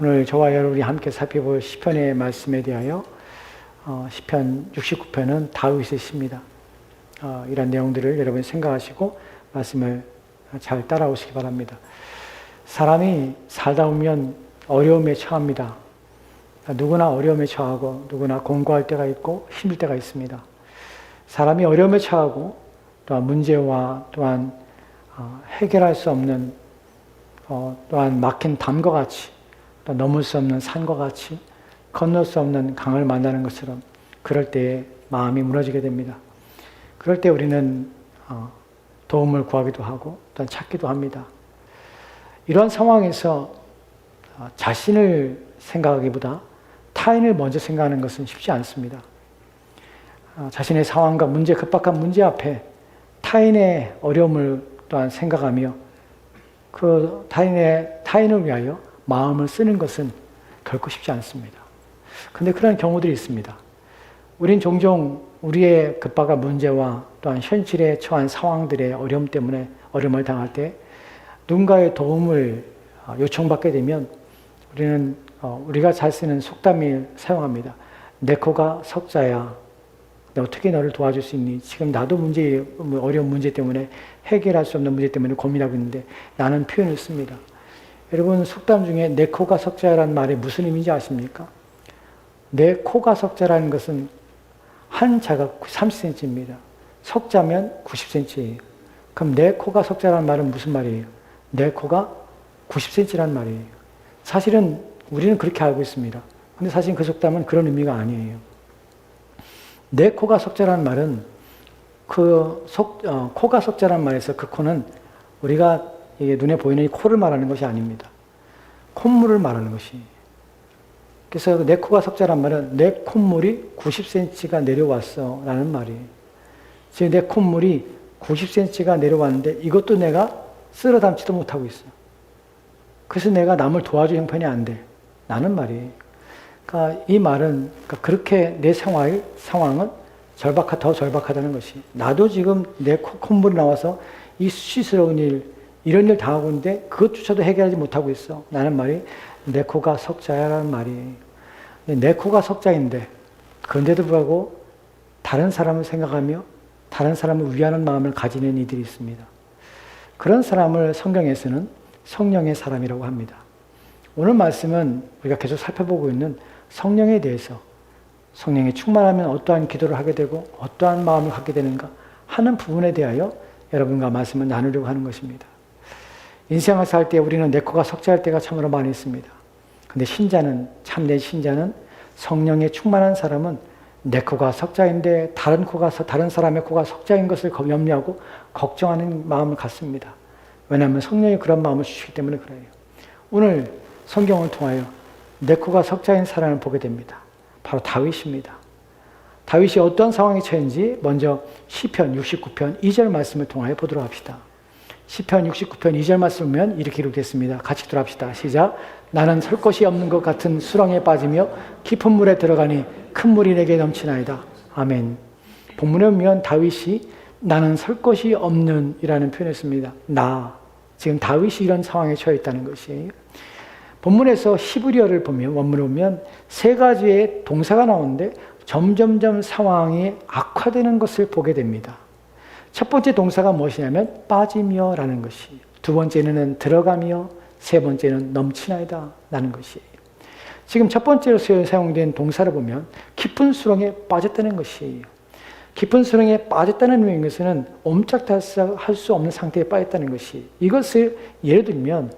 오늘 저와 여러분이 함께 살펴볼 시편의 말씀에 대하여 시편 69편은 다윗의 시입니다. 이런 내용들을 여러분이 생각하시고 말씀을 잘 따라오시기 바랍니다. 사람이 살다 보면 어려움에 처합니다. 누구나 어려움에 처하고 누구나 공고할 때가 있고 힘들 때가 있습니다. 사람이 어려움에 처하고 또한 문제와 또한 해결할 수 없는 또한 막힌 담과 같이 또 넘을 수 없는 산과 같이 건널 수 없는 강을 만나는 것처럼 그럴 때에 마음이 무너지게 됩니다. 그럴 때 우리는 도움을 구하기도 하고 또한 찾기도 합니다. 이런 상황에서 자신을 생각하기보다 타인을 먼저 생각하는 것은 쉽지 않습니다. 자신의 상황과 급박한 문제 앞에 타인의 어려움을 또한 생각하며 그 타인을 위하여 마음을 쓰는 것은 결코 쉽지 않습니다. 그런데 그런 경우들이 있습니다. 우린 종종 우리의 급박한 문제와 또한 현실에 처한 상황들의 어려움 때문에 어려움을 당할 때 누군가의 도움을 요청받게 되면 우리는 우리가 잘 쓰는 속담을 사용합니다. 내 코가 석자야. 어떻게 너를 도와줄 수 있니? 지금 나도 어려운 문제 때문에 해결할 수 없는 문제 때문에 고민하고 있는데 나는 표현을 씁니다. 여러분 속담 중에 내 코가 석자라는 말이 무슨 의미인지 아십니까? 내 코가 석자라는 것은 한자가 30cm입니다. 석자면 90cm예요. 그럼 내 코가 석자라는 말은 무슨 말이에요? 내 코가 90cm라는 말이에요. 사실은 우리는 그렇게 알고 있습니다. 근데 사실 그 속담은 그런 의미가 아니에요. 내 코가 석자라는 말은 코가 석자라는 말에서 그 코는 우리가 이게 눈에 보이는 이 코를 말하는 것이 아닙니다. 콧물을 말하는 것이. 그래서 내 코가 석자란 말은 내 콧물이 90cm가 내려왔어 라는 말이에요. 즉 내 콧물이 90cm가 내려왔는데 이것도 내가 쓸어 담지도 못하고 있어. 그래서 내가 남을 도와줄 형편이 안 돼. 라는 말이에요. 그러니까 이 말은 그렇게 내 상황은 더 절박하다는 것이. 나도 지금 내 콧물이 나와서 이 수치스러운 이런 일 당하고 있는데 그것조차도 해결하지 못하고 있어. 라는 말이 내 코가 석자야라는 말이에요. 내 코가 석자인데 그런데도 불구하고 다른 사람을 생각하며 다른 사람을 위하는 마음을 가지는 이들이 있습니다. 그런 사람을 성경에서는 성령의 사람이라고 합니다. 오늘 말씀은 우리가 계속 살펴보고 있는 성령에 대해서 성령이 충만하면 어떠한 기도를 하게 되고 어떠한 마음을 갖게 되는가 하는 부분에 대하여 여러분과 말씀을 나누려고 하는 것입니다. 인생을 살 때 우리는 내 코가 석자할 때가 참으로 많이 있습니다. 근데 참된 신자는 성령에 충만한 사람은 내 코가 석자인데 다른 사람의 코가 석자인 것을 염려하고 걱정하는 마음을 갖습니다. 왜냐하면 성령이 그런 마음을 주시기 때문에 그래요. 오늘 성경을 통하여 내 코가 석자인 사람을 보게 됩니다. 바로 다윗입니다. 다윗이 어떤 상황에 처했는지 먼저 시편 69편 2절 말씀을 통하여 보도록 합시다. 시편 69편 2절 말씀을 보면 이렇게 기록됐습니다. 같이 들어갑시다. 시작. 나는 설 것이 없는 것 같은 수렁에 빠지며 깊은 물에 들어가니 큰 물이 내게 넘치나이다. 아멘. 본문에 보면 다윗이 나는 설 것이 없는 이라는 표현을 씁니다. 지금 다윗이 이런 상황에 처해 있다는 것이에요. 본문에서 히브리어를 보면 원문을 보면 세 가지의 동사가 나오는데 점점점 상황이 악화되는 것을 보게 됩니다. 첫 번째 동사가 무엇이냐면 빠지며 라는 것이, 두 번째는 들어가며, 세 번째는 넘치나이다 라는 것이에요. 지금 첫 번째로 사용된 동사를 보면 깊은 수렁에 빠졌다는 것이에요. 깊은 수렁에 빠졌다는 의미인 것은 옴짝달싹할 수 없는 상태에 빠졌다는 것이, 이것을 예를 들면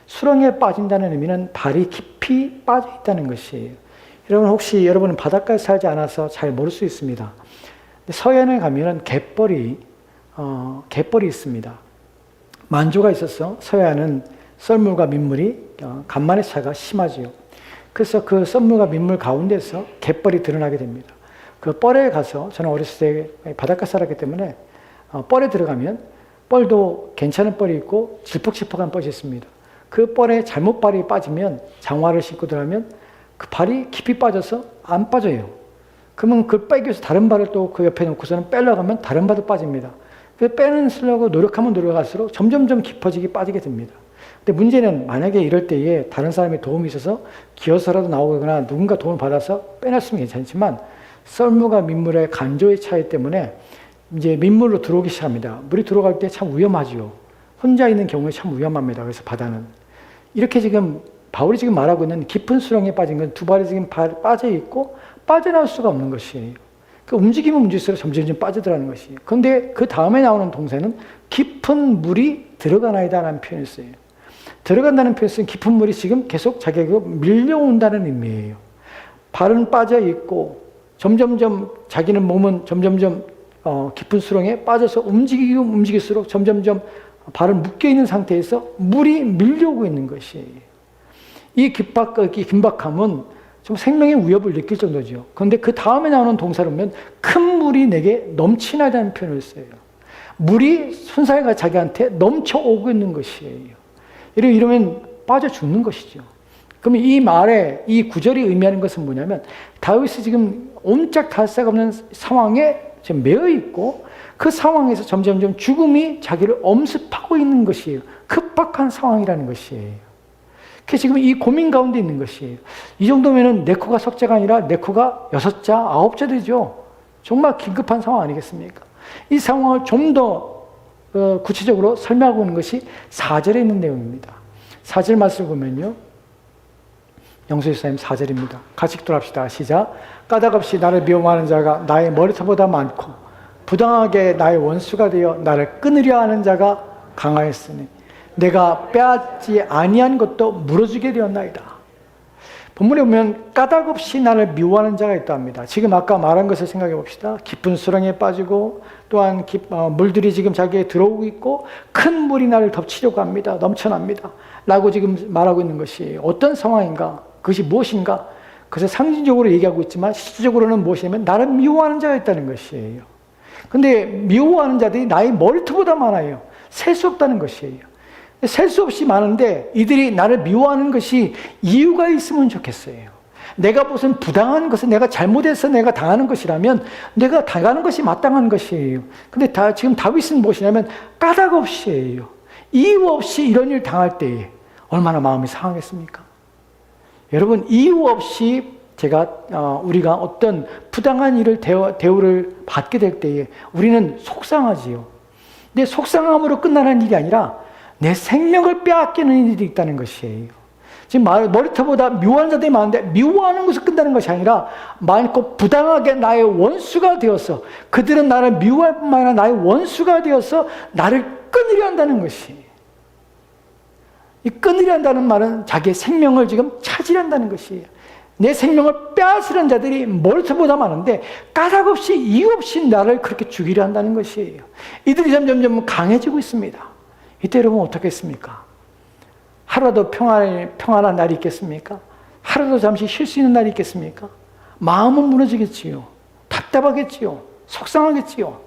수렁에 빠진다는 의미는 발이 깊이 빠져 있다는 것이에요. 여러분 혹시 여러분은 바닷가에 살지 않아서 잘 모를 수 있습니다. 서해안에 가면은 갯벌이 있습니다. 만조가 있어서 서해안은 썰물과 민물이 간만의 차가 심하지요. 그래서 그 썰물과 민물 가운데서 갯벌이 드러나게 됩니다. 그 뻘에 가서, 저는 어렸을 때 바닷가 살았기 때문에 뻘에 들어가면 뻘도 괜찮은 뻘이 있고 질퍽질퍽한 뻘이 있습니다. 그 뻘에 잘못 발이 빠지면, 장화를 신고 들어가면 그 발이 깊이 빠져서 안 빠져요. 그러면 그걸 빼기 위해서 다른 발을 또 그 옆에 놓고서는 빼려고 하면 다른 발도 빠집니다. 그 빼는 쓰려고 노력하면 노력할수록 점점점 깊어지게 빠지게 됩니다. 근데 문제는 만약에 이럴 때에 다른 사람의 도움이 있어서 기어서라도 나오거나 누군가 도움을 받아서 빼놨으면 괜찮지만 썰물과 민물의 간조의 차이 때문에 이제 민물로 들어오기 시작합니다. 물이 들어갈 때 참 위험하지요. 혼자 있는 경우에 참 위험합니다. 그래서 바다는. 이렇게 지금 바울이 지금 말하고 있는 깊은 수렁에 빠진 건 두 발이 지금 빠져 있고 빠져나올 수가 없는 것이에요. 그 움직이면 움직일수록 점점 빠져들어가는 것이에요. 그런데 그 다음에 나오는 동사는 깊은 물이 들어가나이다 라는 표현을 써요. 들어간다는 표현은 깊은 물이 지금 계속 자기에게 밀려온다는 의미예요. 발은 빠져 있고 점점점 자기는 몸은 점점점 깊은 수렁에 빠져서 움직이고 움직일수록 점점점 발을 묶여 있는 상태에서 물이 밀려오고 있는 것이에요. 이 긴박함은 좀 생명의 위협을 느낄 정도죠. 그런데 그 다음에 나오는 동사를 보면 큰 물이 내게 넘치나다는 표현을 써요. 물이 손살과 자기한테 넘쳐오고 있는 것이에요. 이러면 빠져 죽는 것이죠. 그럼 이 말에 이 구절이 의미하는 것은 뭐냐면 다윗이 지금 옴짝달싹 없는 상황에 지금 매여 있고 그 상황에서 점점점 죽음이 자기를 엄습하고 있는 것이에요. 급박한 상황이라는 것이에요. 그래서 지금 이 고민 가운데 있는 것이에요. 이 정도면은 네 코가 석자가 아니라 네 코가 6자, 9자 되죠. 정말 긴급한 상황 아니겠습니까? 이 상황을 좀 더 구체적으로 설명하고 있는 것이 4절에 있는 내용입니다. 4절 말씀을 보면요. 영수이사님 4절입니다. 같이 기도합시다. 시작. 까닭없이 나를 미워하는 자가 나의 머리털보다 많고 부당하게 나의 원수가 되어 나를 끊으려 하는 자가 강하였으니 내가 빼앗지 아니한 것도 물어주게 되었나이다. 본문에 보면 까닭없이 나를 미워하는 자가 있다 합니다. 지금 아까 말한 것을 생각해 봅시다. 깊은 수렁에 빠지고 또한 물들이 지금 자기에 들어오고 있고 큰 물이 나를 덮치려고 합니다. 넘쳐납니다. 라고 지금 말하고 있는 것이 어떤 상황인가? 그것이 무엇인가? 그것을 상징적으로 얘기하고 있지만 실질적으로는 무엇이냐면 나를 미워하는 자가 있다는 것이에요. 근데 미워하는 자들이 나의 머리털보다 많아요. 셀 수 없다는 것이에요. 셀 수 없이 많은데 이들이 나를 미워하는 것이 이유가 있으면 좋겠어요. 내가 무슨 부당한 것을 내가 잘못해서 내가 당하는 것이라면 내가 당하는 것이 마땅한 것이에요. 근데 지금 다윗은 무엇이냐면 까닭 없이예요. 이유 없이 이런 일 당할 때에 얼마나 마음이 상하겠습니까? 여러분 이유 없이 우리가 어떤 부당한 일을 대우를 받게 될 때에 우리는 속상하지요. 근데 속상함으로 끝나는 일이 아니라 내 생명을 빼앗기는 일이 있다는 것이에요. 지금 머리털보다 미워하는 자들이 많은데 미워하는 것을 끝나는 것이 아니라 많고 부당하게 나의 원수가 되어서 그들은 나를 미워할 뿐만 아니라 나의 원수가 되어서 나를 끊으려 한다는 것이. 이 끊으려 한다는 말은 자기의 생명을 지금 차지려 한다는 것이에요. 내 생명을 빼앗으려는 자들이 머리털보다 많은데 까닭없이 이유 없이 나를 그렇게 죽이려 한다는 것이에요. 이들이 점점 강해지고 있습니다. 이때 여러분 어떻겠습니까? 하루라도 평안한 날이 있겠습니까? 하루도 잠시 쉴 수 있는 날이 있겠습니까? 마음은 무너지겠지요. 답답하겠지요. 속상하겠지요.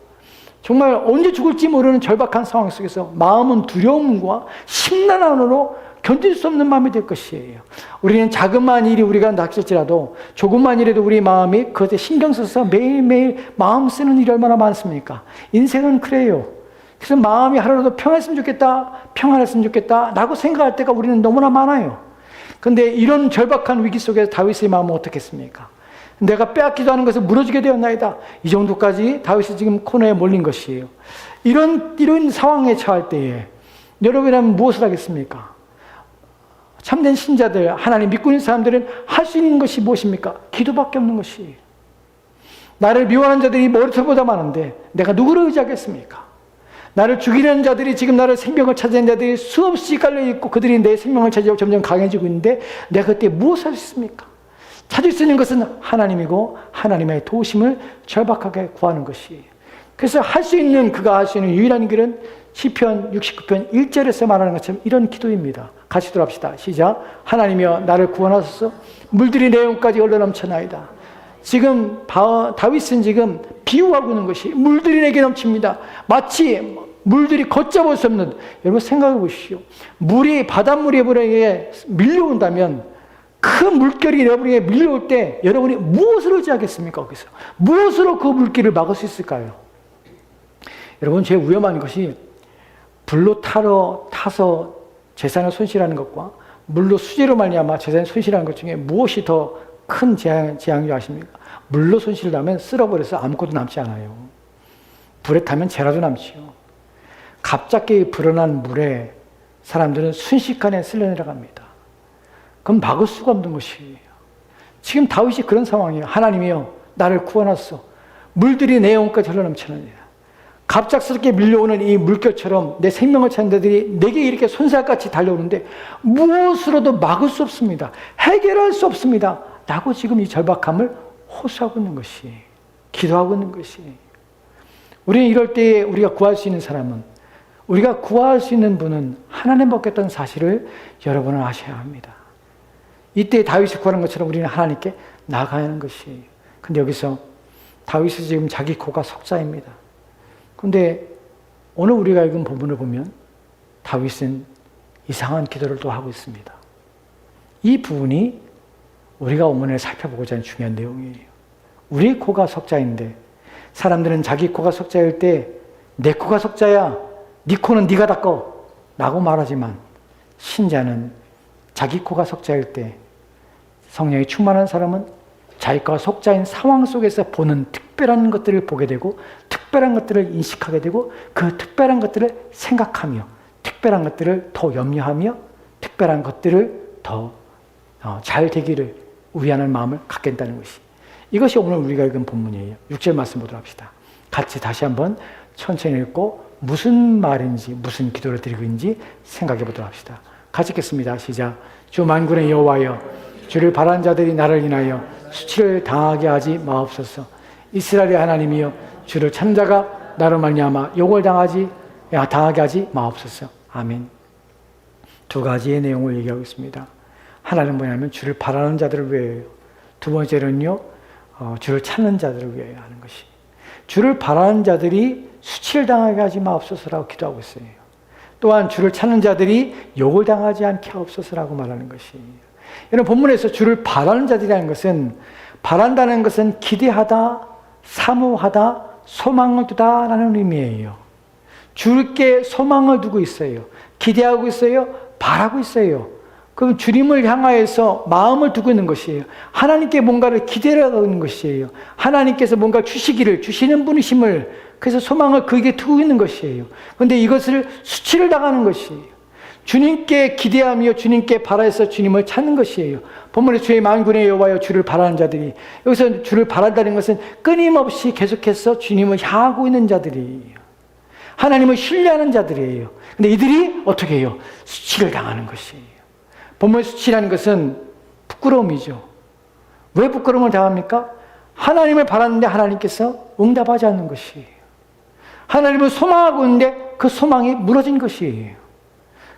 정말 언제 죽을지 모르는 절박한 상황 속에서 마음은 두려움과 심란함으로 견딜 수 없는 마음이 될 것이에요. 우리는 자그마한 일이 우리가 닥칠지라도 조금만 일에도 우리 마음이 그것에 신경 써서 매일매일 마음 쓰는 일이 얼마나 많습니까? 인생은 그래요. 그래서 마음이 하루라도 평안했으면 좋겠다 라고 생각할 때가 우리는 너무나 많아요. 그런데 이런 절박한 위기 속에서 다윗의 마음은 어떻겠습니까? 내가 빼앗기도 하는 것을 물어주게 되었나이다. 이 정도까지 다윗이 지금 코너에 몰린 것이에요. 이런 상황에 처할 때에 여러분이라면 무엇을 하겠습니까? 참된 신자들, 하나님 믿고 있는 사람들은 할 수 있는 것이 무엇입니까? 기도밖에 없는 것이에요. 나를 미워하는 자들이 머리털보다 많은데 내가 누구를 의지하겠습니까? 나를 죽이려는 자들이 지금 나를 생명을 차지하는 자들이 수없이 깔려있고 그들이 내 생명을 차지하고 점점 강해지고 있는데 내가 그때 무엇을 할 수 있습니까? 찾을 수 있는 것은 하나님이고 하나님의 도우심을 절박하게 구하는 것이에요. 그래서 그가 할 수 있는 유일한 길은 시편 69편 1절에서 말하는 것처럼 이런 기도입니다. 같이 들어갑시다. 시작. 하나님이여 나를 구원하소서. 물들이 내 영까지 흘러 넘쳐나이다. 지금 다윗은 지금 비유하고 있는 것이 물들이 내게 넘칩니다. 마치 물들이 걷잡을 수 없는, 여러분 생각해 보십시오. 바닷물이 여러분에게 밀려온다면 큰 물결이 여러분에게 밀려올 때 여러분이 무엇을 의지하겠습니까? 거기서 무엇으로 그 물길을 막을 수 있을까요? 여러분 제일 위험한 것이 불로 타서 재산을 손실하는 것과 물로 수재로 말미암아 재산을 손실하는 것 중에 무엇이 더 큰 재앙인 줄 아십니까? 물로 손실을 나면 쓸어버려서 아무것도 남지 않아요. 불에 타면 재라도 남지요. 갑자기 불어난 물에 사람들은 순식간에 쓸려 내려갑니다. 그럼 막을 수가 없는 것이에요. 지금 다윗이 그런 상황이에요. 하나님이여 나를 구원하소서. 물들이 내 영혼까지 흘러넘치느니라. 갑작스럽게 밀려오는 이 물결처럼 내 생명을 찾는 자들이 내게 이렇게 손살같이 달려오는데 무엇으로도 막을 수 없습니다. 해결할 수 없습니다. 라고 지금 이 절박함을 호소하고 있는 것이, 기도하고 있는 것이. 우리는 이럴 때에 우리가 구할 수 있는 사람은, 우리가 구할 수 있는 분은 하나님 밖이었다는 사실을 여러분은 아셔야 합니다. 이때 다윗이 구하는 것처럼 우리는 하나님께 나가야 하는 것이에요. 근데 여기서 다윗이 지금 자기 코가 석자입니다. 그런데 오늘 우리가 읽은 본문을 보면 다윗은 이상한 기도를 또 하고 있습니다. 이 부분이 우리가 오늘 살펴보고자 하는 중요한 내용이에요. 우리 코가 석자인데 사람들은 자기 코가 석자일 때 내 코가 석자야, 네 코는 네가 닦어 라고 말하지만 신자는 자기 코가 석자일 때 성령이 충만한 사람은 자기 코가 석자인 상황 속에서 보는 특별한 것들을 보게 되고 특별한 것들을 인식하게 되고 그 특별한 것들을 생각하며 특별한 것들을 더 염려하며 특별한 것들을 더 잘 되기를 위하는 마음을 갖게 된다는 것이, 이것이 오늘 우리가 읽은 본문이에요. 6절 말씀 보도록 합시다. 같이 다시 한번 천천히 읽고 무슨 말인지 무슨 기도를 드리고 있는지 생각해 보도록 합시다. 같이 읽겠습니다. 시작. 주 만군의 여호와여, 주를 바라는 자들이 나를 인하여 수치를 당하게 하지 마옵소서. 이스라엘의 하나님이여, 주를 찾는 자가 나로 말미암아 욕을 당하게 하지 마옵소서. 아멘. 두 가지의 내용을 얘기하고 있습니다. 하나는 뭐냐면 주를 바라는 자들을 위해요. 두 번째는요, 주를 찾는 자들을 위해 하는 것이. 주를 바라는 자들이 수치를 당하게 하지 마옵소서라고 기도하고 있어요. 또한 주를 찾는 자들이 욕을 당하지 않게 하옵소서라고 말하는 것이. 여러분, 본문에서 주를 바라는 자들이라는 것은, 바란다는 것은 기대하다, 사모하다, 소망을 두다라는 의미예요. 주께 소망을 두고 있어요. 기대하고 있어요. 바라고 있어요. 그럼 주님을 향하여서 마음을 두고 있는 것이에요. 하나님께 뭔가를 기대하고 있는 것이에요. 하나님께서 뭔가 주시는 분이심을, 그래서 소망을 그에게 두고 있는 것이에요. 그런데 이것을 수치를 당하는 것이에요. 주님께 기대하며 주님께 바라서 주님을 찾는 것이에요. 본문에 주의 만군의 여호와여, 주를 바라는 자들이, 여기서 주를 바란다는 것은 끊임없이 계속해서 주님을 향하고 있는 자들이에요. 하나님을 신뢰하는 자들이에요. 근데 이들이 어떻게 해요? 수치를 당하는 것이에요. 본문의 수치라는 것은 부끄러움이죠. 왜 부끄러움을 당합니까? 하나님을 바랐는데 하나님께서 응답하지 않는 것이에요. 하나님을 소망하고 있는데 그 소망이 무너진 것이에요.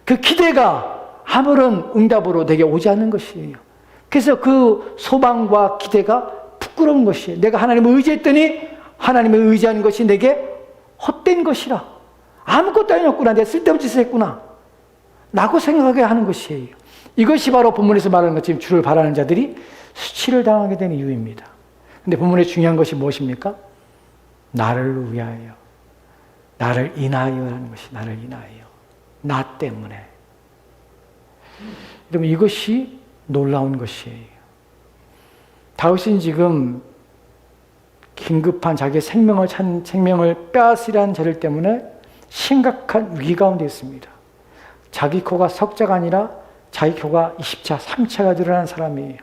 그 기대가 아무런 응답으로 내게 오지 않는 것이에요. 그래서 그 소망과 기대가 부끄러운 것이에요. 내가 하나님을 의지했더니 하나님을 의지하는 것이 내게 헛된 것이라. 아무것도 아니었구나. 내가 쓸데없는 짓을 했구나. 라고 생각하게 하는 것이에요. 이것이 바로 본문에서 말하는 것처럼 주를 바라는 자들이 수치를 당하게 되는 이유입니다. 근데 본문에 중요한 것이 무엇입니까? 나를 위하여, 나를 인하여 하는 것이, 나를 인하여. 나 때문에. 여러분, 이것이 놀라운 것이에요. 다윗은 지금 긴급한 자기의 생명을 빼앗으려는 자들 때문에 심각한 위기 가운데 있습니다. 자기 코가 석자가 아니라 자기 코가 20차, 3차가 드러난 사람이에요.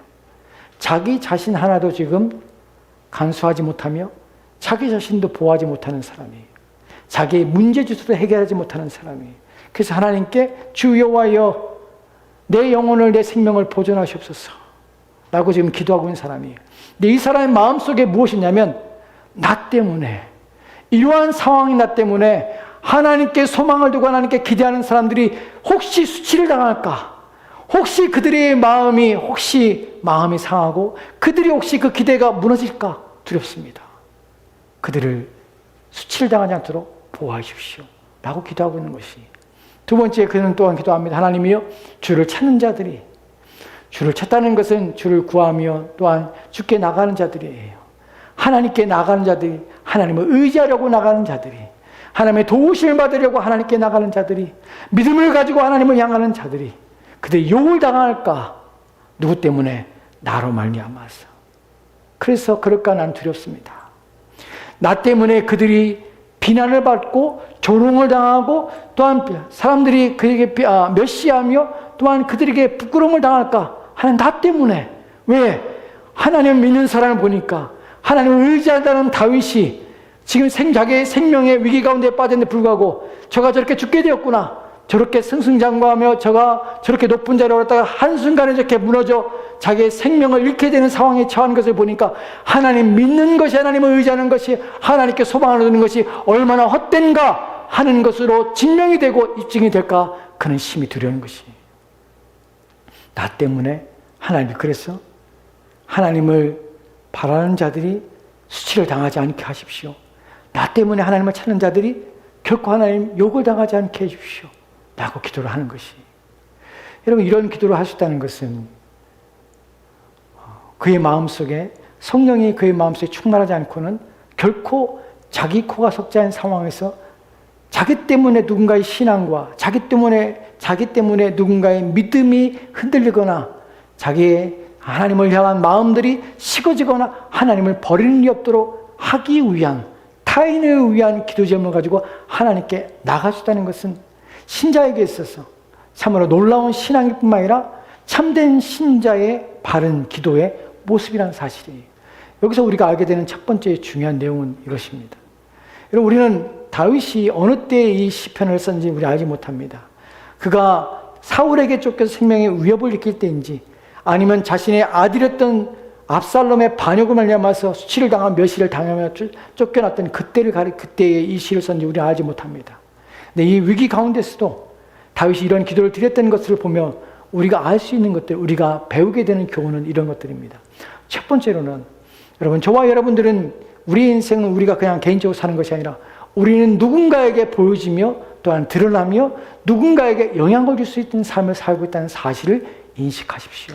자기 자신 하나도 지금 간수하지 못하며 자기 자신도 보호하지 못하는 사람이에요. 자기의 문제주소도 해결하지 못하는 사람이에요. 그래서 하나님께 주 여호와여, 내 영혼을, 내 생명을 보존하시옵소서 라고 지금 기도하고 있는 사람이에요. 근데 이 사람의 마음속에 무엇이냐면, 나 때문에, 이러한 상황이 나 때문에 하나님께 소망을 두고 하나님께 기대하는 사람들이 혹시 수치를 당할까? 혹시 그들의 마음이 상하고 그들이 혹시 그 기대가 무너질까 두렵습니다. 그들을 수치를 당하지 않도록 보호하십시오 라고 기도하고 있는 것이. 두 번째, 그는 또한 기도합니다. 하나님이여, 주를 찾는 자들이, 주를 찾다는 것은 주를 구하며 또한 주께 나가는 자들이에요. 하나님께 나가는 자들이, 하나님을 의지하려고 나가는 자들이, 하나님의 도우심을 받으려고 하나님께 나가는 자들이, 믿음을 가지고 하나님을 향하는 자들이 그들이 욕을 당할까? 누구 때문에? 나로 말미암아서. 그래서 그럴까 난 두렵습니다. 나 때문에 그들이 비난을 받고 조롱을 당하고 또한 사람들이 그에게 멸시하며 또한 그들에게 부끄러움을 당할까 하는 나 때문에. 왜? 하나님 믿는 사람을 보니까 하나님을 의지한다는 다윗이 지금 자기의 생명의 위기 가운데 빠졌는데 불구하고 저가 저렇게 죽게 되었구나, 저렇게 승승장구하며 저가 저렇게 높은 자리에 올랐다가 한순간에 저렇게 무너져 자기의 생명을 잃게 되는 상황에 처한 것을 보니까 하나님 믿는 것이, 하나님을 의지하는 것이, 하나님께 소망을 두는 것이 얼마나 헛된가 하는 것으로 증명이 되고 입증이 될까 그는 심히 두려운 것이. 나 때문에 하나님이 그래서 하나님을 바라는 자들이 수치를 당하지 않게 하십시오. 나 때문에 하나님을 찾는 자들이 결코 하나님 욕을 당하지 않게 해주십시오 라고 기도를 하는 것이. 여러분, 이런 기도를 할 수 있다는 것은 그의 마음속에, 성령이 그의 마음속에 충만하지 않고는 결코 자기 코가 석자인 상황에서 자기 때문에 누군가의 신앙과 자기 때문에 누군가의 믿음이 흔들리거나 자기의 하나님을 향한 마음들이 식어지거나 하나님을 버리는 일이 없도록 하기 위한, 타인을 위한 기도 제목을 가지고 하나님께 나갈 수 있다는 것은 신자에게 있어서 참으로 놀라운 신앙일 뿐만 아니라 참된 신자의 바른 기도의 모습이라는 사실이에요. 여기서 우리가 알게 되는 첫 번째 중요한 내용은 이것입니다. 여러분, 우리는 다윗이 어느 때에 이 시편을 썼는지 우리 알지 못합니다. 그가 사울에게 쫓겨서 생명의 위협을 느낄 때인지, 아니면 자신의 아들이었던 압살롬의 반역을 말미암아서 수치를 당한 멸시를 당하며 쫓겨났던 그때에 이 시를 썼는지 우리 알지 못합니다. 근데 이 위기 가운데서도 다윗이 이런 기도를 드렸던 것을 보며 우리가 알 수 있는 것들, 우리가 배우게 되는 교훈은 이런 것들입니다. 첫 번째로는, 여러분, 저와 여러분들은 우리 인생은 우리가 그냥 개인적으로 사는 것이 아니라 우리는 누군가에게 보여지며 또한 드러나며 누군가에게 영향을 줄 수 있는 삶을 살고 있다는 사실을 인식하십시오.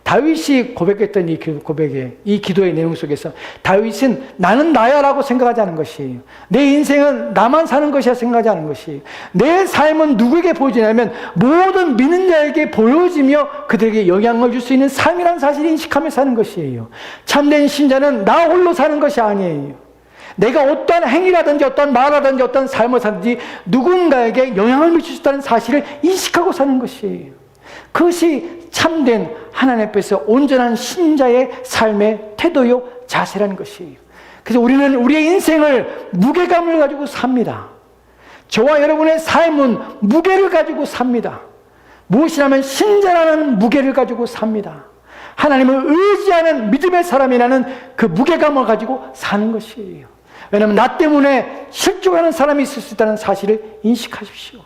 다윗이 고백했던 이 기도의 내용 속에서 다윗은 나는 나야라고 생각하지 않은 것이에요. 내 인생은 나만 사는 것이야 생각하지 않은 것이에요. 내 삶은 누구에게 보여지냐면 모든 믿는 자에게 보여지며 그들에게 영향을 줄 수 있는 삶이라는 사실을 인식하며 사는 것이에요. 참된 신자는 나 홀로 사는 것이 아니에요. 내가 어떤 행위라든지 어떤 말하든지 어떤 삶을 사든지 누군가에게 영향을 미칠 수 있다는 사실을 인식하고 사는 것이에요. 그것이 참된 하나님 앞에서 온전한 신자의 삶의 태도요 자세라는 것이에요. 그래서 우리는 우리의 인생을 무게감을 가지고 삽니다. 저와 여러분의 삶은 무게를 가지고 삽니다. 무엇이라면 신자라는 무게를 가지고 삽니다. 하나님을 의지하는 믿음의 사람이라는 그 무게감을 가지고 사는 것이에요. 왜냐하면 나 때문에 실족하는 사람이 있을 수 있다는 사실을 인식하십시오.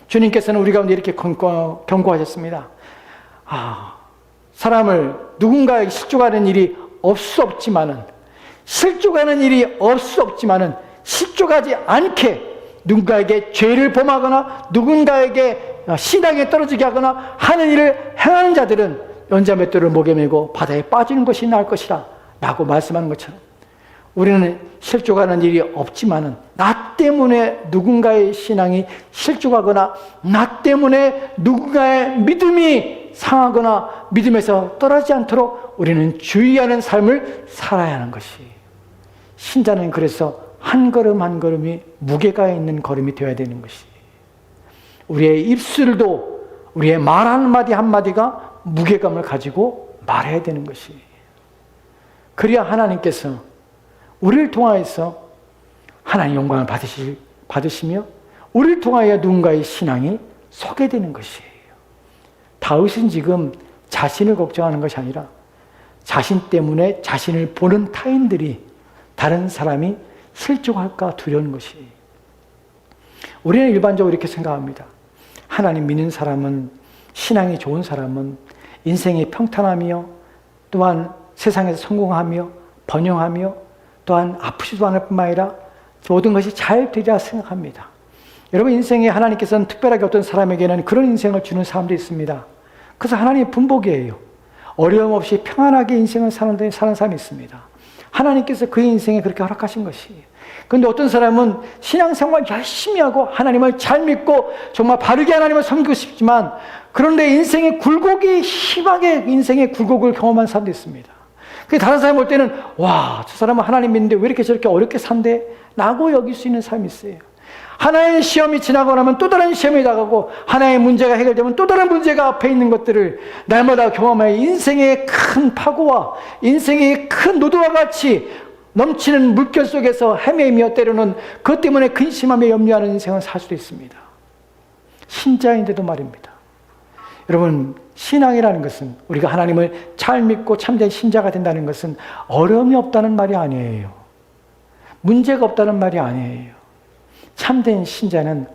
주님께서는 우리 가운데 이렇게 경고하셨습니다. 사람을 누군가에게 실족하는 일이 실족하는 일이 없을 수 없지만은 실족하지 않게 누군가에게 죄를 범하거나 누군가에게 신앙에 떨어지게 하거나 하는 일을 행하는 자들은 연자맷돌을 목에 메고 바다에 빠지는 것이 나을 것이라 라고 말씀하는 것처럼 우리는 실족하는 일이 없지만은 나 때문에 누군가의 신앙이 실족하거나 나 때문에 누군가의 믿음이 상하거나 믿음에서 떨어지지 않도록 우리는 주의하는 삶을 살아야 하는 것이, 신자는 그래서 한 걸음 한 걸음이 무게가 있는 걸음이 되어야 되는 것이, 우리의 입술도 우리의 말 한마디 한마디가 무게감을 가지고 말해야 되는 것이, 그래야 하나님께서 우리를 통하여서 하나님 영광을 받으시며 우리를 통하여 누군가의 신앙이 소개되는 것이에요. 다윗은 지금 자신을 걱정하는 것이 아니라 자신 때문에 자신을 보는 타인들이, 다른 사람이 실족할까 두려운 것이에요. 우리는 일반적으로 이렇게 생각합니다. 하나님 믿는 사람은, 신앙이 좋은 사람은 인생이 평탄하며 또한 세상에서 성공하며 번영하며 또한 아프지도 않을 뿐만 아니라 모든 것이 잘 되리라 생각합니다. 여러분, 인생에 하나님께서는 특별하게 어떤 사람에게는 그런 인생을 주는 사람도 있습니다. 그래서 하나님의 분복이에요. 어려움 없이 평안하게 인생을 사는 사람이 있습니다. 하나님께서 그의 인생에 그렇게 허락하신 것이에요. 그런데 어떤 사람은 신앙생활 열심히 하고 하나님을 잘 믿고 정말 바르게 하나님을 섬기고 싶지만 그런데 인생의 굴곡이 심하게 인생의 굴곡을 경험한 사람도 있습니다. 그 다른 사람 볼 때는 와, 저 사람은 하나님 믿는데 왜 이렇게 저렇게 어렵게 산대? 라고 여길 수 있는 사람이 있어요. 하나의 시험이 지나고 나면 또 다른 시험이 나가고 하나의 문제가 해결되면 또 다른 문제가 앞에 있는 것들을 날마다 경험하여 인생의 큰 파고와 인생의 큰 노도와 같이 넘치는 물결 속에서 헤매며 때로는 그것 때문에 근심하며 염려하는 인생을 살 수도 있습니다. 신자인데도 말입니다. 여러분, 신앙이라는 것은 우리가 하나님을 잘 믿고 참된 신자가 된다는 것은 어려움이 없다는 말이 아니에요. 문제가 없다는 말이 아니에요. 참된 신자는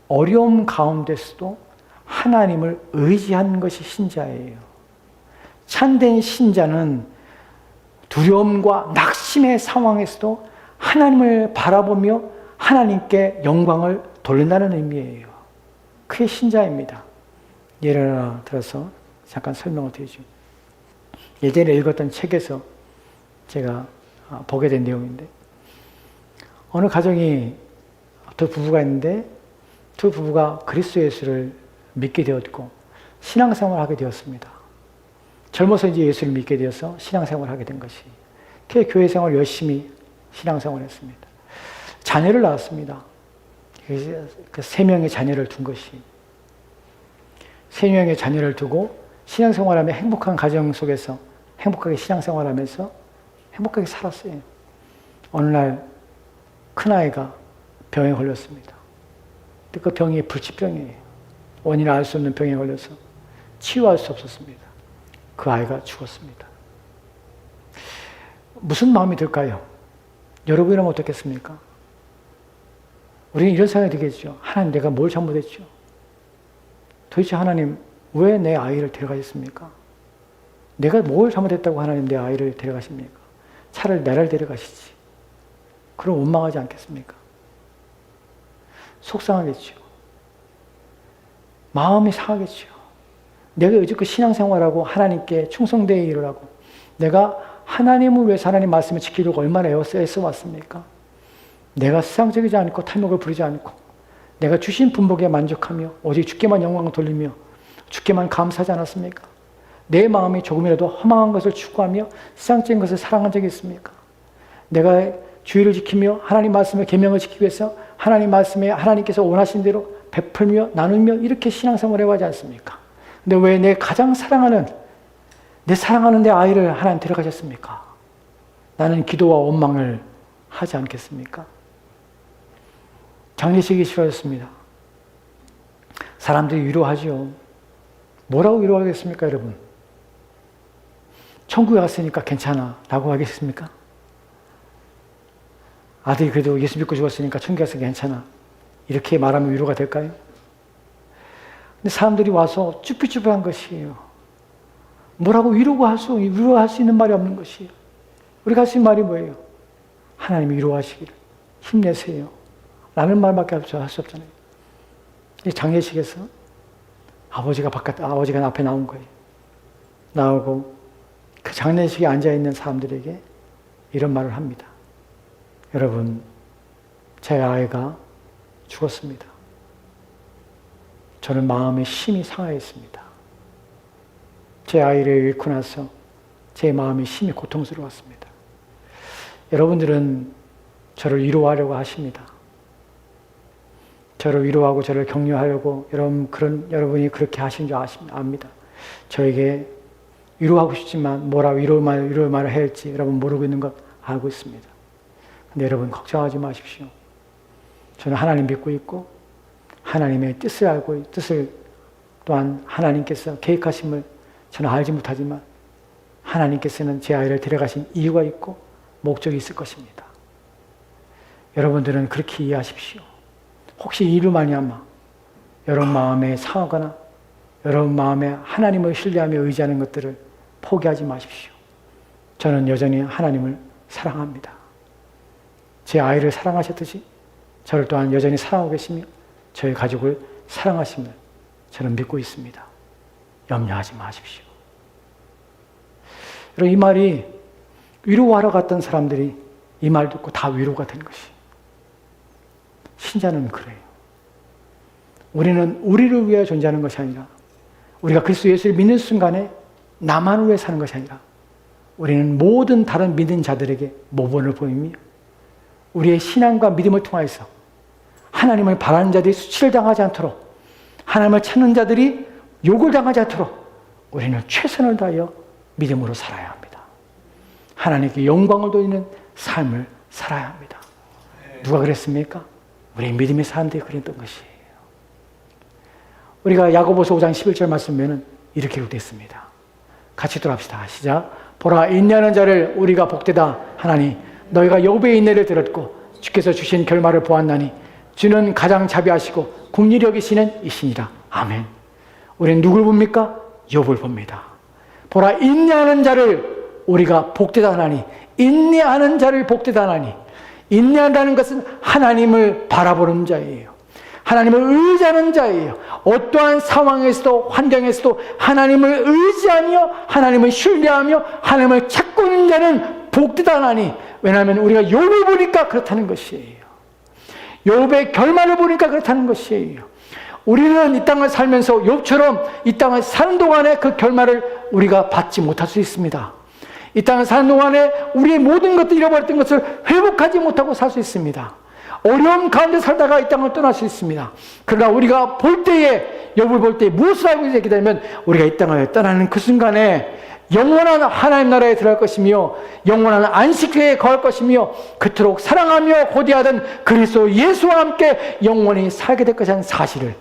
어려움 가운데서도 하나님을 의지하는 것이 신자예요. 참된 신자는 두려움과 낙심의 상황에서도 하나님을 바라보며 하나님께 영광을 돌린다는 의미예요. 그게 신자입니다. 예를 들어서 잠깐 설명을 드리죠. 예전에 읽었던 책에서 제가 보게 된 내용인데 어느 가정이 두 부부가 있는데 두 부부가 그리스도 예수를 믿게 되었고 신앙생활을 하게 되었습니다. 젊어서 이제 예수를 믿게 되어서 신앙생활을 하게 된 것이 그 교회 생활을 열심히 신앙생활을 했습니다. 자녀를 낳았습니다. 그 세 명의 자녀를 둔 것이 세 명의 자녀를 두고 신앙생활하며 행복한 가정 속에서 행복하게 신앙생활하면서 행복하게 살았어요. 어느 날 큰아이가 병에 걸렸습니다. 근데 그 병이 불치병이에요. 원인을 알 수 없는 병에 걸려서 치유할 수 없었습니다. 그 아이가 죽었습니다. 무슨 마음이 들까요? 여러분이라면 어떻겠습니까? 우리는 이런 생각이 들겠죠. 하나님, 내가 뭘 잘못했죠? 도대체 하나님, 왜 내 아이를 데려가셨습니까? 내가 뭘 잘못했다고 하나님 내 아이를 데려가십니까? 차라리 나를 데려가시지. 그럼 원망하지 않겠습니까? 속상하겠죠. 마음이 상하겠죠. 내가 여지껏 신앙생활하고 하나님께 충성되어 일을 하고 내가 하나님을 위해서 하나님 말씀을 지키려고 얼마나 애써왔습니까? 내가 세상적이지 않고 탐욕을 부리지 않고 내가 주신 분복에 만족하며 오직 주께만 영광을 돌리며 주께만 감사하지 않았습니까? 내 마음이 조금이라도 허망한 것을 추구하며 세상적인 것을 사랑한 적이 있습니까? 내가 주의를 지키며 하나님 말씀의 계명을 지키기 위해서 하나님 말씀에 하나님께서 원하신 대로 베풀며 나누며 이렇게 신앙생활을 해가지 않습니까? 근데 왜 내 가장 사랑하는 내 아이를 하나님 데려가셨습니까? 나는 기도와 원망을 하지 않겠습니까? 장례식이 치러졌습니다. 사람들이 위로하지요. 뭐라고 위로하겠습니까, 여러분? 천국에 갔으니까 괜찮아 라고 하겠습니까? 아들이 그래도 예수 믿고 죽었으니까 천국에 가서 괜찮아 이렇게 말하면 위로가 될까요? 근데 사람들이 와서 쭈삣쭈삣한 것이에요. 뭐라고 위로할 수 있는 말이 없는 것이에요. 우리가 할 수 있는 말이 뭐예요? 하나님이 위로하시기를 힘내세요 라는 말밖에 할 수 없잖아요. 장례식에서 아버지가 앞에 나온 거예요. 나오고 그 장례식에 앉아있는 사람들에게 이런 말을 합니다. 여러분, 제 아이가 죽었습니다. 저는 마음에 심히 상하였습니다. 제 아이를 잃고 나서 제 마음이 심히 고통스러웠습니다. 여러분들은 저를 위로하려고 하십니다. 저를 위로하고 저를 격려하려고 여러분이 그렇게 하신 줄 압니다. 저에게 위로하고 싶지만 위로 말을 해야 할지 여러분 모르고 있는 것 알고 있습니다. 근데 여러분 걱정하지 마십시오. 저는 하나님 믿고 있고 하나님의 뜻을 또한 하나님께서 계획하심을 저는 알지 못하지만 하나님께서는 제 아이를 데려가신 이유가 있고 목적이 있을 것입니다. 여러분들은 그렇게 이해하십시오. 혹시 이로 말미암아 여러분 마음에 상하거나 여러분 마음에 하나님을 신뢰하며 의지하는 것들을 포기하지 마십시오. 저는 여전히 하나님을 사랑합니다. 제 아이를 사랑하셨듯이 저를 또한 여전히 사랑하고 계시며 저희 가족을 사랑하심을 저는 믿고 있습니다. 염려하지 마십시오. 여러분, 이 말이 위로하러 갔던 사람들이 이 말 듣고 다 위로가 된 것이. 신자는 그래요. 우리는 우리를 위해 존재하는 것이 아니라 우리가 그리스도 예수를 믿는 순간에 나만을 위해 사는 것이 아니라 우리는 모든 다른 믿는 자들에게 모범을 보이며 우리의 신앙과 믿음을 통하여서 하나님을 바라는 자들이 수치를 당하지 않도록, 하나님을 찾는 자들이 욕을 당하지 않도록 우리는 최선을 다하여 믿음으로 살아야 합니다. 하나님께 영광을 돌리는 삶을 살아야 합니다. 누가 그랬습니까? 우리 믿음의 사람들이 그랬던 것이에요. 우리가 야고보서 5장 11절 말씀 보면 이렇게 기록되어 같이 돌아갑시다. 시작. 보라, 인내하는 자를 우리가 복되다 하나니 너희가 욥의 인내를 들었고 주께서 주신 결말을 보았나니 주는 가장 자비하시고 긍휼히 여기시는 이신이라. 아멘. 우리는 누굴 봅니까? 욥을 봅니다. 보라, 인내하는 자를 우리가 복되다 하나니, 인내하는 자를 복되다 하나니, 인내한다는 것은 하나님을 바라보는 자예요. 하나님을 의지하는 자예요. 어떠한 상황에서도 환경에서도 하나님을 의지하며 하나님을 신뢰하며 하나님을 찾고 있는 자는 복되다 하나니, 왜냐하면 우리가 욥을 보니까 그렇다는 것이에요. 욥의 결말을 보니까 그렇다는 것이에요. 우리는 이 땅을 살면서 욥처럼 이 땅을 사는 동안에 그 결말을 우리가 받지 못할 수 있습니다. 이 땅을 사는 동안에 우리의 모든 것들 잃어버렸던 것을 회복하지 못하고 살 수 있습니다. 어려움 가운데 살다가 이 땅을 떠날 수 있습니다. 그러나 우리가 볼 때에, 욥을 볼 때에 무엇을 알고 있게 되면 우리가 이 땅을 떠나는 그 순간에 영원한 하나님 나라에 들어갈 것이며 영원한 안식회에 거할 것이며 그토록 사랑하며 고대하던 그리스도 예수와 함께 영원히 살게 될 것이라는 사실을,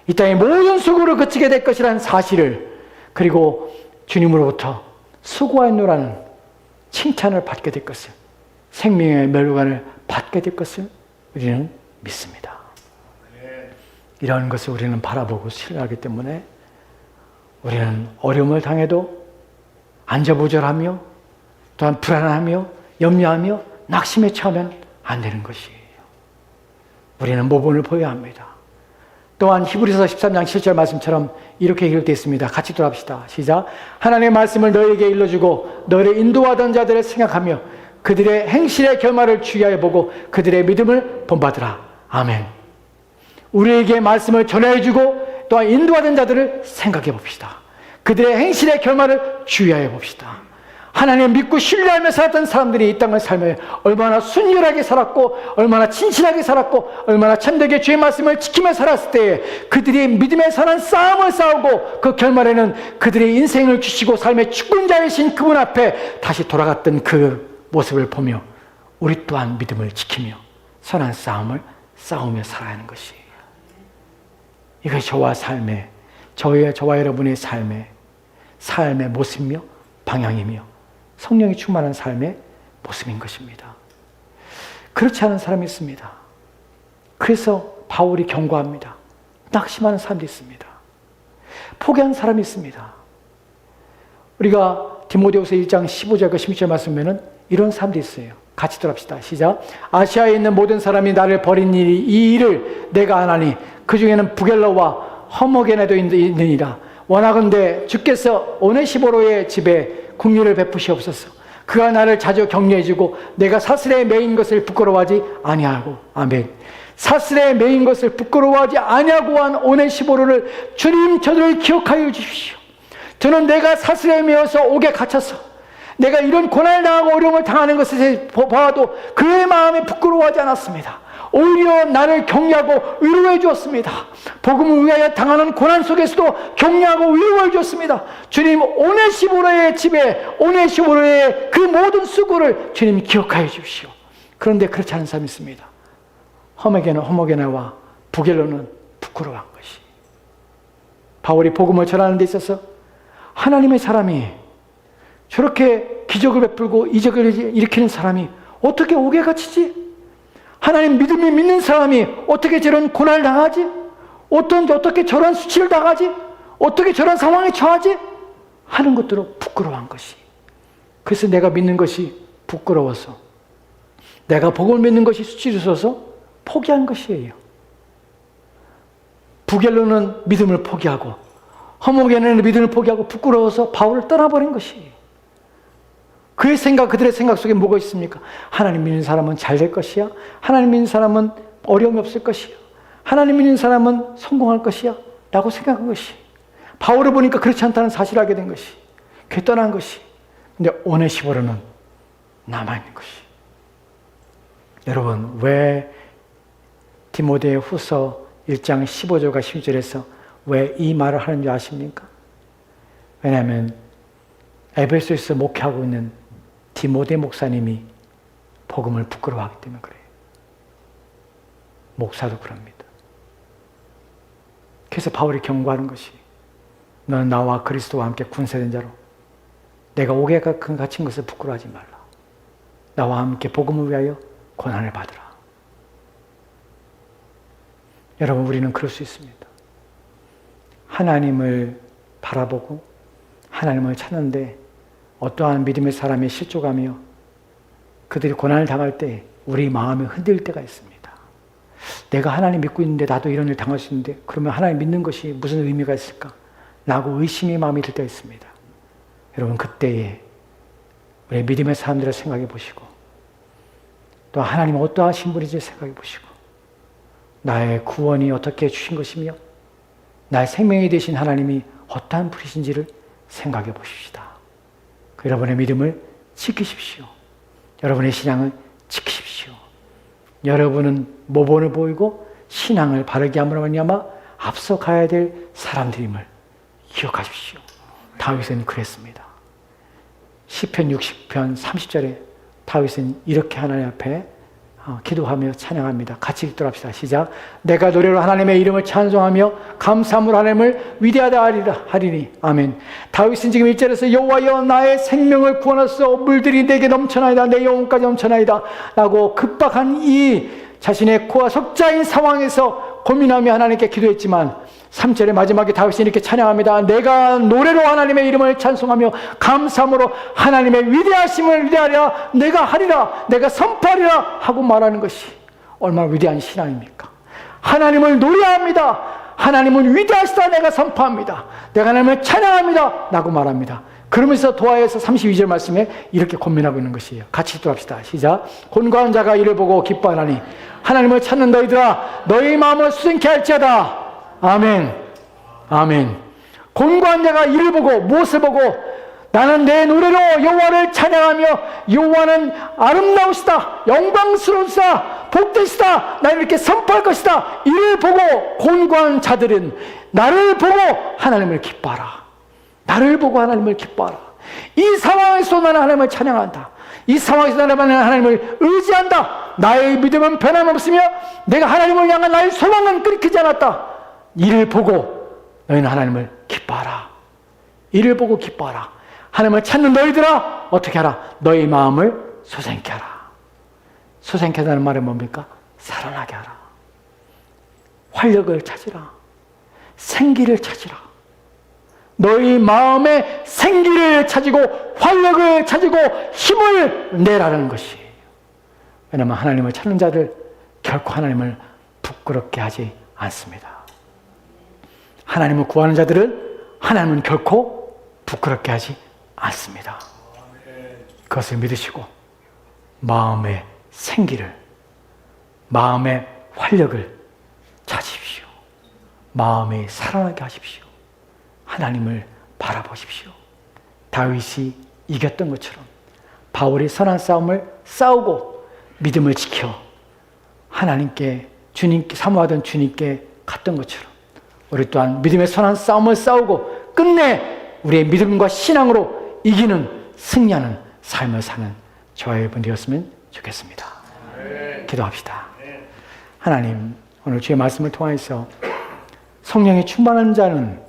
이 땅의 모든 수고를 그치게 될 것이라는 사실을, 그리고 주님으로부터 수고하였노라는 칭찬을 받게 될 것을, 생명의 멸관을 받게 될 것을 우리는 믿습니다. 이런 것을 우리는 바라보고 신뢰하기 때문에 우리는 어려움을 당해도 안절부절하며 또한 불안하며 염려하며 낙심에 처하면 안 되는 것이에요. 우리는 모범을 보여야 합니다. 또한 히브리서 13장 7절 말씀처럼 이렇게 기록되어 있습니다. 같이 돌아봅시다. 시작. 하나님의 말씀을 너희에게 일러주고 너희를 인도하던 자들을 생각하며 그들의 행실의 결말을 주의하여 보고 그들의 믿음을 본받으라. 아멘. 우리에게 말씀을 전해주고 또한 인도하던 자들을 생각해 봅시다. 그들의 행실의 결말을 주의하여 봅시다. 하나님을 믿고 신뢰하며 살았던 사람들이 이 땅을 살며 얼마나 순결하게 살았고 얼마나 진실하게 살았고 얼마나 참되게 주의 말씀을 지키며 살았을 때 그들이 믿음에 사는 싸움을 싸우고 그 결말에는 그들의 인생을 주시고 삶의 주권자이신 그분 앞에 다시 돌아갔던 그 모습을 보며 우리 또한 믿음을 지키며 선한 싸움을 싸우며 살아야 하는 것이에요. 이것이 저와 삶의, 저와 여러분의 삶의 모습이며 방향이며 성령이 충만한 삶의 모습인 것입니다. 그렇지 않은 사람이 있습니다. 그래서 바울이 경고합니다. 낙심하는 사람도 있습니다. 포기한 사람이 있습니다. 우리가 디모데후서 1장 15절과 16절 말씀 보면 이런 사람도 있어요. 같이 들어갑시다. 시작. 아시아에 있는 모든 사람이 나를 버린 일이 이 일을 내가 아나니 그 중에는 부겔러와 허머게네도 있느니라. 원하건대 주께서 오네시보로의 집에 긍휼을 베푸시옵소서. 그가 나를 자주 격려해주고 내가 사슬에 매인 것을 부끄러워하지 아니하고. 아멘. 사슬에 매인 것을 부끄러워하지 아니하고 한 오네시보로를 주님 저들을 기억하여 주십시오. 저는 내가 사슬에 매어서 옥에 갇혀서 내가 이런 고난을 당하고 어려움을 당하는 것을 보아도 그의 마음에 부끄러워하지 않았습니다. 오히려 나를 격려하고 위로해 주었습니다. 복음을 위하여 당하는 고난 속에서도 격려하고 위로해 주었습니다. 주님, 오네시보로의 집에 오네시보로의 그 모든 수고를 주님 기억하여 주십시오. 그런데 그렇지 않은 사람이 있습니다. 허머게네와 부겔로는 부끄러워한 것이. 바울이 복음을 전하는 데 있어서 하나님의 사람이 저렇게 기적을 베풀고 이적을 일으키는 사람이 어떻게 옥에 갇히지? 하나님 믿음이 믿는 사람이 어떻게 저런 고난을 당하지? 어떻게 저런 수치를 당하지? 어떻게 저런 상황에 처하지? 하는 것들로 부끄러워한 것이. 그래서 내가 믿는 것이 부끄러워서 내가 복음을 믿는 것이 수치스러워서 포기한 것이에요. 부겔로는 믿음을 포기하고 허모게네는 믿음을 포기하고 부끄러워서 바울을 떠나버린 것이에요. 그의 생각, 그들의 생각 속에 뭐가 있습니까? 하나님 믿는 사람은 잘 될 것이야. 하나님 믿는 사람은 어려움이 없을 것이야. 하나님 믿는 사람은 성공할 것이야. 라고 생각한 것이. 바울을 보니까 그렇지 않다는 사실을 알게 된 것이. 그게 떠난 것이. 근데 오네시모로는 남아있는 것이. 여러분, 왜 디모데 후서 1장 15절과 16절에서 왜 이 말을 하는 줄 아십니까? 왜냐하면 에베소에서 목회하고 있는 디모데 목사님이 복음을 부끄러워하기 때문에 그래요. 목사도 그럽니다. 그래서 바울이 경고하는 것이 너는 나와 그리스도와 함께 군세된 자로 내가 옥에 갇힌 것을 부끄러워하지 말라. 나와 함께 복음을 위하여 고난을 받으라. 여러분, 우리는 그럴 수 있습니다. 하나님을 바라보고 하나님을 찾는데 어떠한 믿음의 사람이 실족하며 그들이 고난을 당할 때 우리 마음이 흔들릴 때가 있습니다. 내가 하나님 믿고 있는데 나도 이런 일 당할 수 있는데 그러면 하나님 믿는 것이 무슨 의미가 있을까? 라고 의심의 마음이 들 때가 있습니다. 여러분, 그때에 우리 믿음의 사람들을 생각해 보시고 또 하나님은 어떠하신 분인지 생각해 보시고 나의 구원이 어떻게 주신 것이며 나의 생명이 되신 하나님이 어떠한 분이신지를 생각해 보십시다. 여러분의 믿음을 지키십시오. 여러분의 신앙을 지키십시오. 여러분은 모본을 보이고 신앙을 바르게 함으로 말미암아 앞서가야 될 사람들임을 기억하십시오. 다윗은 그랬습니다. 시편 60편 30절에 다윗은 이렇게 하나님 앞에 기도하며 찬양합니다. 같이 읽도록 합시다. 시작. 내가 노래로 하나님의 이름을 찬송하며 감사함으로 하나님을 위대하다 하리니. 아멘. 다윗은 지금 1절에서 여호와여 나의 생명을 구원하소서 물들이 내게 넘쳐나이다. 내 영혼까지 넘쳐나이다. 라고 급박한 이 자신의 코와 석자인 상황에서 고민하며 하나님께 기도했지만 3절의 마지막에 다윗이 이렇게 찬양합니다. 내가 노래로 하나님의 이름을 찬송하며 감사함으로 하나님의 위대하심을 위대하리라. 내가 하리라. 내가 선포하리라. 하고 말하는 것이 얼마나 위대한 신앙입니까? 하나님을 노래합니다. 하나님은 위대하시다. 내가 선포합니다. 내가 하나님을 찬양합니다. 라고 말합니다. 그러면서 도하에서 32절 말씀에 이렇게 고민하고 있는 것이에요. 같이 읽도록 시작. 곤고한 자가 이를 보고 기뻐하나니 하나님을 찾는 너희들아 너희 마음을 수생케 할지어다. 아멘. 아멘. 곤고한 자가 이를 보고 무엇을 보고 나는 내 노래로 여호와를 찬양하며 여호와는 아름다우시다. 영광스러우시다. 복되시다. 나는 이렇게 선포할 것이다. 이를 보고 곤고한 자들은 나를 보고 하나님을 기뻐하라. 나를 보고 하나님을 기뻐하라. 이 상황에서 나는 하나님을 찬양한다. 이 상황에서 나는 하나님을 의지한다. 나의 믿음은 변함없으며 내가 하나님을 향한 나의 소망은 끊기지 않았다. 이를 보고 너희는 하나님을 기뻐하라. 이를 보고 기뻐하라. 하나님을 찾는 너희들아 어떻게 하라? 너희 마음을 소생케 하라. 소생케 하다는 말은 뭡니까? 살아나게 하라. 활력을 찾으라. 생기를 찾으라. 너희 마음에 생기를 찾고 활력을 찾고 힘을 내라는 것이에요. 왜냐하면 하나님을 찾는 자들 결코 하나님을 부끄럽게 하지 않습니다. 하나님을 구하는 자들은 하나님은 결코 부끄럽게 하지 않습니다. 그것을 믿으시고 마음의 생기를, 마음의 활력을 찾으십시오. 마음이 살아나게 하십시오. 하나님을 바라보십시오. 다윗이 이겼던 것처럼 바울이 선한 싸움을 싸우고 믿음을 지켜 하나님께 주님께 사모하던 주님께 갔던 것처럼 우리 또한 믿음의 선한 싸움을 싸우고 끝내 우리의 믿음과 신앙으로 이기는 승리하는 삶을 사는 저와 여러분 되었으면 좋겠습니다. 기도합시다. 하나님, 오늘 주의 말씀을 통해서 성령이 충만한 자는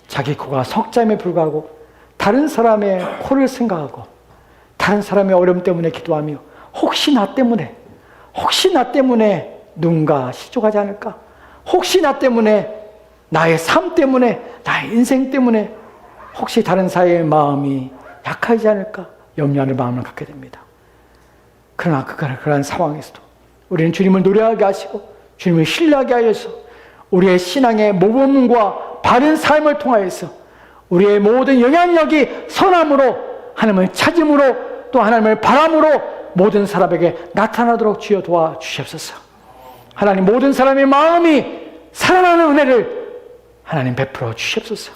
자기 코가 석자임에 불구하고 다른 사람의 코를 생각하고 다른 사람의 어려움 때문에 기도하며 혹시 나 때문에 누군가 실족하지 않을까? 혹시 나 때문에 나의 삶 때문에 나의 인생 때문에 혹시 다른 사회의 마음이 약하지 않을까? 염려하는 마음을 갖게 됩니다. 그러나 그러한 상황에서도 우리는 주님을 노래하게 하시고 주님을 신뢰하게 하여서 우리의 신앙의 모범과 바른 삶을 통하여서 우리의 모든 영향력이 선함으로 하나님을 찾음으로 또 하나님을 바람으로 모든 사람에게 나타나도록 주여 도와주시옵소서. 하나님, 모든 사람의 마음이 살아나는 은혜를 하나님 베풀어 주시옵소서.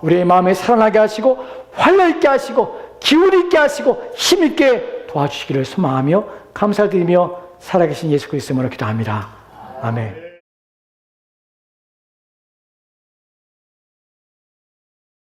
우리의 마음에 살아나게 하시고 활력 있게 하시고 기운 있게 하시고 힘 있게 도와주시기를 소망하며 감사드리며 살아계신 예수 그리스도의 이름으로 기도합니다. 아멘.